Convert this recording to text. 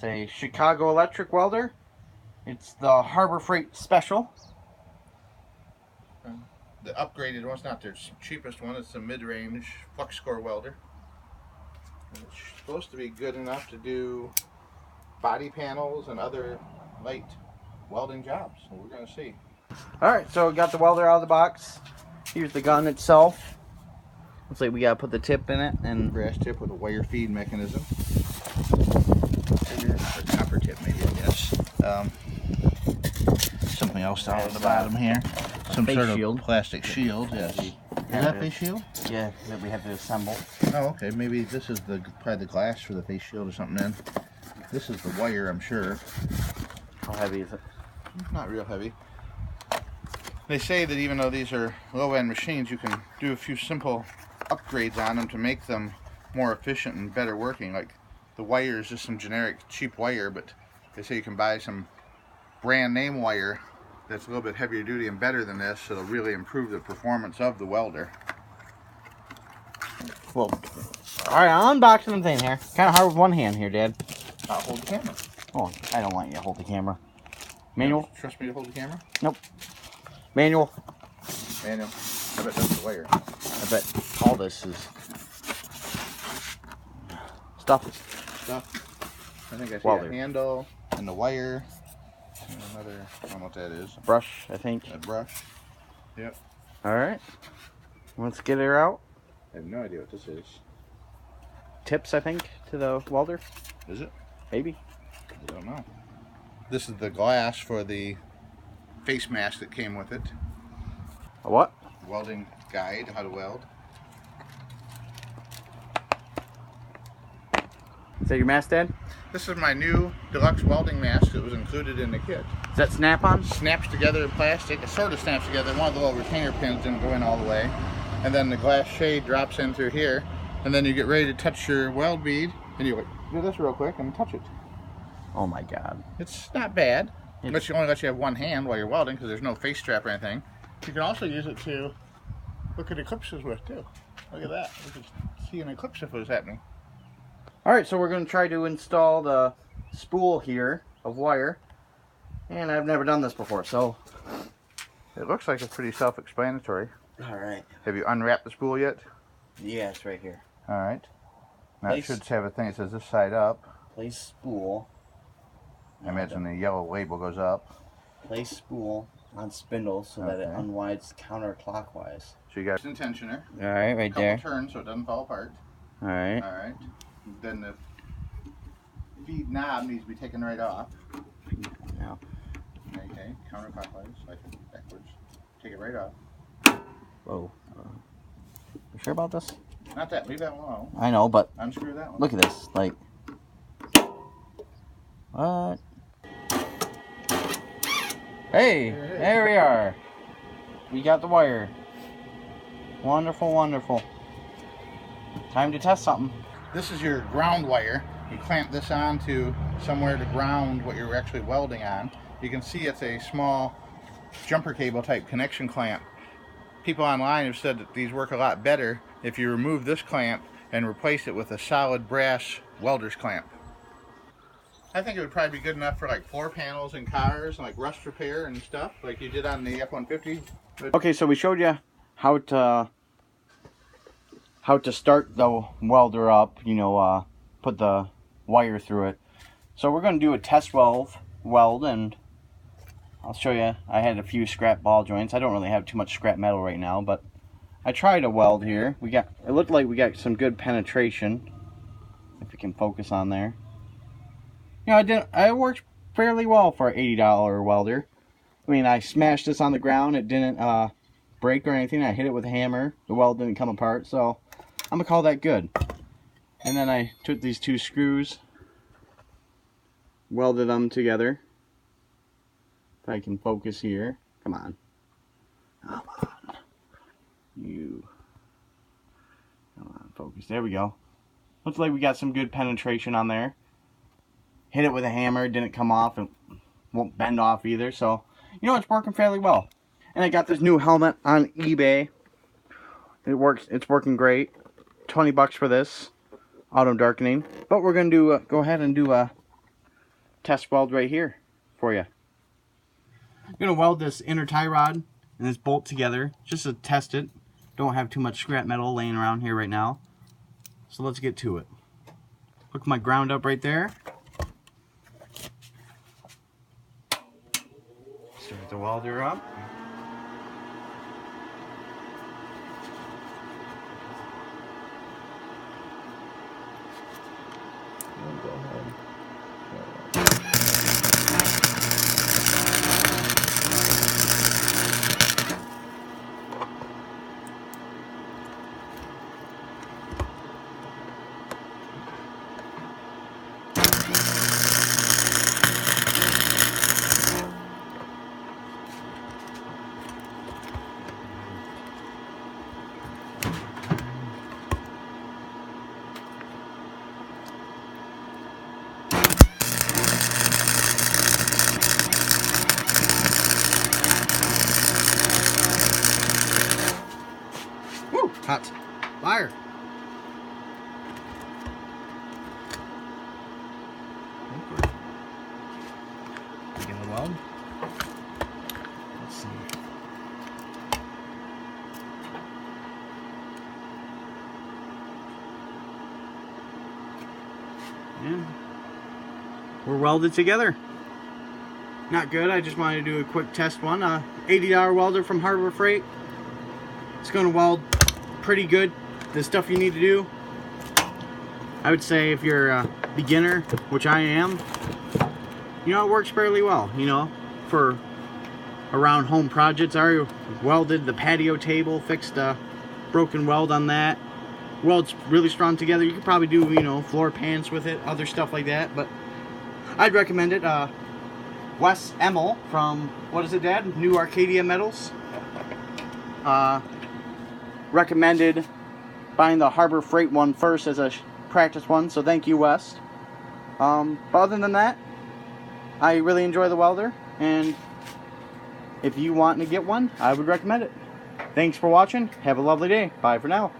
It's a Chicago electric welder. It's the Harbor Freight Special. The upgraded one's not their cheapest one. It's the mid-range flux core welder. And it's supposed to be good enough to do body panels and other light welding jobs. So we're going to see. Alright, so we got the welder out of the box. Here's the gun itself. Looks like we got to put the tip in it. And brass tip with a wire feed mechanism. Or copper tip maybe, I guess. Something else down at the bottom here. Some sort of shield. Plastic shield, yes. Is that face shield? Yeah, that we have to assemble. Oh, okay. Maybe this is probably the glass for the face shield or something then. This is the wire, I'm sure. How heavy is it? Not real heavy. They say that even though these are low-end machines, you can do a few simple upgrades on them to make them more efficient and better working. Like the wire is just some generic cheap wire, but they say you can buy some brand name wire that's a little bit heavier duty and better than this, so it'll really improve the performance of the welder. Well, alright, I'm unboxing the thing here. Kind of hard with one hand here, Dad. I'll hold the camera. Oh, I don't want you to hold the camera. Manual? Trust me to hold the camera? Nope. Manual? Manual. I bet that's the wire. I bet all this is stuff. I think I see welder. A handle and the wire. And another, I don't know what that is. A brush, I think. A brush. Yep. Alright. Let's get her out. I have no idea what this is. Tips, I think, to the welder. Is it? Maybe. I don't know. This is the glass for the face mask that came with it. A what? Welding guide, how to weld. Is that your mask, Dad? This is my new deluxe welding mask that was included in the kit. Is that snap-on? Snaps together in plastic. It sort of snaps together. One of the little retainer pins didn't go in all the way. And then the glass shade drops in through here. And then you get ready to touch your weld bead. And you do this real quick and touch it. Oh my God. It's not bad. But you only let you have one hand while you're welding because there's no face strap or anything. You can also use it to look at eclipses with too. Look at that. You can see an eclipse if it was happening. Alright, so we're going to try to install the spool here of wire. And I've never done this before, so... It looks like it's pretty self-explanatory. Alright. Have you unwrapped the spool yet? Yeah, it's right here. Alright. Now it should have a thing that says this side up. Place spool. I imagine the yellow label goes up. Place spool on spindle so that it unwinds counterclockwise. So you got an tensioner. Alright, right there. Couple turns so it doesn't fall apart. Alright. Alright. Then the feed knob needs to be taken right off. Now. Okay, counterclockwise, like backwards. Take it right off. Whoa. You sure about this? Not that, leave that one alone. I know, but Unscrew that one. look at this. Like, what? Hey, there we are. We got the wire. Wonderful, wonderful. Time to test something. This is your ground wire. You clamp this onto somewhere to ground what you're actually welding on. You can see it's a small jumper cable type connection clamp. People online have said that these work a lot better if you remove this clamp and replace it with a solid brass welder's clamp. I think it would probably be good enough for like floor panels in cars and like rust repair and stuff like you did on the F-150. Okay, so we showed you how to start the welder up, you know, put the wire through it. So we're going to do a test weld, and I'll show you. I had a few scrap ball joints. I don't really have too much scrap metal right now, but I tried a weld here. It looked like we got some good penetration. If we can focus on there. You know, it worked fairly well for an $80 welder. I mean, I smashed this on the ground. It didn't break or anything. I hit it with a hammer. The weld didn't come apart, so I'm gonna call that good. And then I took these two screws, welded them together. If I can focus here. Come on. Come on. Come on, focus. There we go. Looks like we got some good penetration on there. Hit it with a hammer, didn't come off, and won't bend off either. So, you know, it's working fairly well. And I got this new helmet on eBay. It works. It's working great. $20 for this auto darkening. But we're gonna do go ahead and do a test weld right here for you. I'm going to weld this inner tie rod and this bolt together just to test it. Don't have too much scrap metal laying around here right now. So let's get to it. Hook my ground up right there. Start the welder up. Go ahead. Woo! Hot. Fire. Begin the weld. Let's see. Yeah. We're welded together. Not good. I just wanted to do a quick test one. $80 welder from Harbor Freight. It's going to weld pretty good. The stuff you need to do. I would say if you're a beginner, which I am, you know, it works fairly well, you know, for around home projects. I already welded the patio table, fixed a broken weld on that. Weld's really strong together. You could probably do, you know, floor pans with it, other stuff like that, but I'd recommend it. Wes Emmel from, what is it, Dad? New Arcadia Metals. Recommended buying the Harbor Freight one first as a practice one, so thank you, Wes. But other than that, I really enjoy the welder, and if you want to get one, I would recommend it. Thanks for watching. Have a lovely day. Bye for now.